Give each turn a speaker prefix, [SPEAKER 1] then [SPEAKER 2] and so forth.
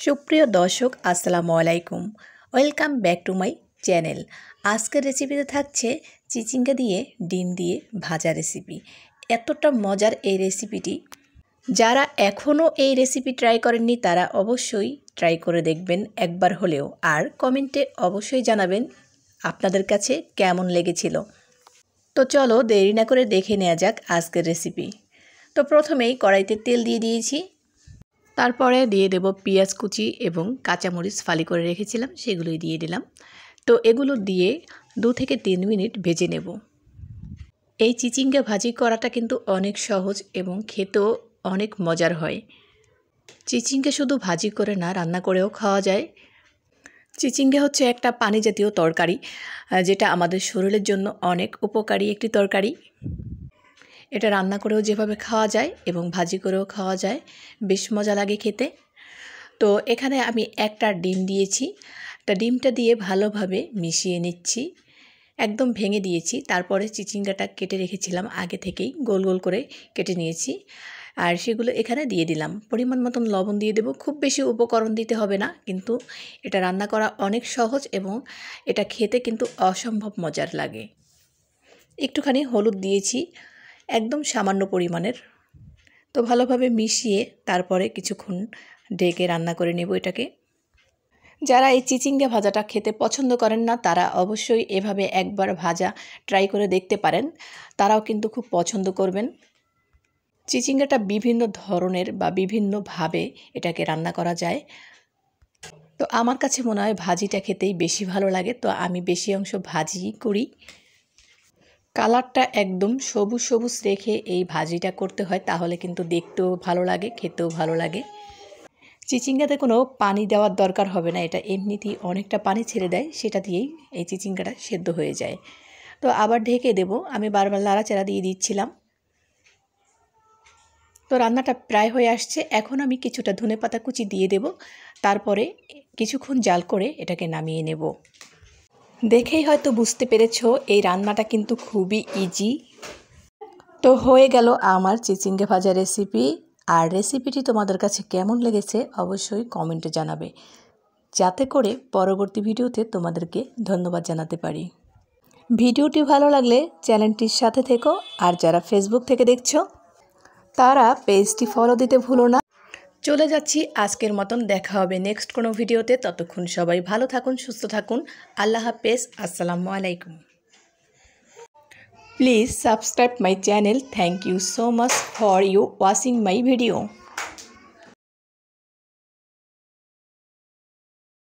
[SPEAKER 1] সুপ্রিয় দর্শক আসসালামু আলাইকুম, welcome back to my channel. আজকের রেসিপিতে থাকছে চিচিঙ্গা দিয়ে ডিম দিয়ে ভাজা রেসিপি। এতটা মজার এই রেসিপিটি, যারা এখনও এই রেসিপি ট্রাই করেননি তারা অবশ্যই ট্রাই করে দেখবেন একবার হলেও, আর কমেন্টে অবশ্যই জানাবেন আপনাদের কাছে কেমন লেগেছিল। তো চলো দেরি না করে দেখে নেওয়া যাক আজকের রেসিপি। তো প্রথমেই কড়াইতে তেল দিয়ে দিয়েছি, তারপরে দিয়ে দেব পেঁয়াজ কুচি এবং কাঁচামরিচ ফালি করে রেখেছিলাম, সেগুলোই দিয়ে দিলাম। তো এগুলো দিয়ে 2 থেকে 3 মিনিট ভেজে নেব। এই চিচিঙ্গা ভাজি করাটা কিন্তু অনেক সহজ এবং খেতেও অনেক মজার হয়। চিচিঙ্গা শুধু ভাজি করে না, রান্না করেও খাওয়া যায়। চিচিঙ্গা হচ্ছে একটা পানি জাতীয় তরকারি, যেটা আমাদের শরীরের জন্য অনেক উপকারী একটি তরকারি। এটা রান্না করেও যেভাবে খাওয়া যায় এবং ভাজি করেও খাওয়া যায়, বেশ মজা লাগে খেতে। তো এখানে আমি একটা ডিম দিয়েছি, ডিমটা দিয়ে ভালোভাবে মিশিয়ে নিচ্ছি, একদম ভেঙে দিয়েছি। তারপরে চিচিঙ্গাটা কেটে রেখেছিলাম আগে থেকেই, গোল গোল করে কেটে নিয়েছি, আর সেগুলো এখানে দিয়ে দিলাম। পরিমাণ মতন লবণ দিয়ে দেব, খুব বেশি উপকরণ দিতে হবে না, কিন্তু এটা রান্না করা অনেক সহজ এবং এটা খেতে কিন্তু অসম্ভব মজার লাগে। একটুখানি হলুদ দিয়েছি, একদম সামান্য পরিমাণের। তো ভালোভাবে মিশিয়ে তারপরে কিছুক্ষণ ঢেকে রান্না করে নেব এটাকে। যারা এই চিচিঙ্গা ভাজাটা খেতে পছন্দ করেন না তারা অবশ্যই এভাবে একবার ভাজা ট্রাই করে দেখতে পারেন, তারাও কিন্তু খুব পছন্দ করবেন। চিচিঙ্গাটা বিভিন্ন ধরনের বা বিভিন্নভাবে এটাকে রান্না করা যায়। তো আমার কাছে মনে হয় ভাজিটা খেতেই বেশি ভালো লাগে, তো আমি বেশি অংশ ভাজিই করি। কালারটা একদম সবুজ সবুজ রেখে এই ভাজিটা করতে হয়, তাহলে কিন্তু দেখতেও ভালো লাগে, খেতেও ভালো লাগে। চিচিঙ্গাতে কোনো পানি দেওয়ার দরকার হবে না, এটা এমনিতেই অনেকটা পানি ছেড়ে দেয়, সেটা দিয়েই এই চিচিঙ্গাটা সেদ্ধ হয়ে যায়। তো আবার ঢেকে দেব, আমি বারবার নাড়াচাড়া দিয়ে দিচ্ছিলাম। তো রান্নাটা প্রায় হয়ে আসছে, এখন আমি কিছুটা ধনেপাতা কুচি দিয়ে দেব, তারপরে কিছুক্ষণ জাল করে এটাকে নামিয়ে নেব। দেখেই হয়তো বুঝতে পেরেছো এই রান্নাটা কিন্তু খুবই ইজি। তো হয়ে গেল আমার চিচিঙ্গা ভাজা রেসিপি। আর রেসিপিটি তোমাদের কাছে কেমন লেগেছে অবশ্যই কমেন্টে জানাবে, যাতে করে পরবর্তী ভিডিওতে তোমাদেরকে ধন্যবাদ জানাতে পারি। ভিডিওটি ভালো লাগলে চ্যানেলটির সাথে থেকো, আর যারা ফেসবুক থেকে দেখছো তারা পেজটি ফলো দিতে ভুলো না। চলে যাচ্ছি আজকের মতন, দেখা হবে নেক্সট কোনো ভিডিওতে। ততক্ষণ সবাই ভালো থাকুন, সুস্থ থাকুন। আল্লাহ হাফেজ, আসসালামু আলাইকুম। Please subscribe my channel. Thank you so much for you watching my video.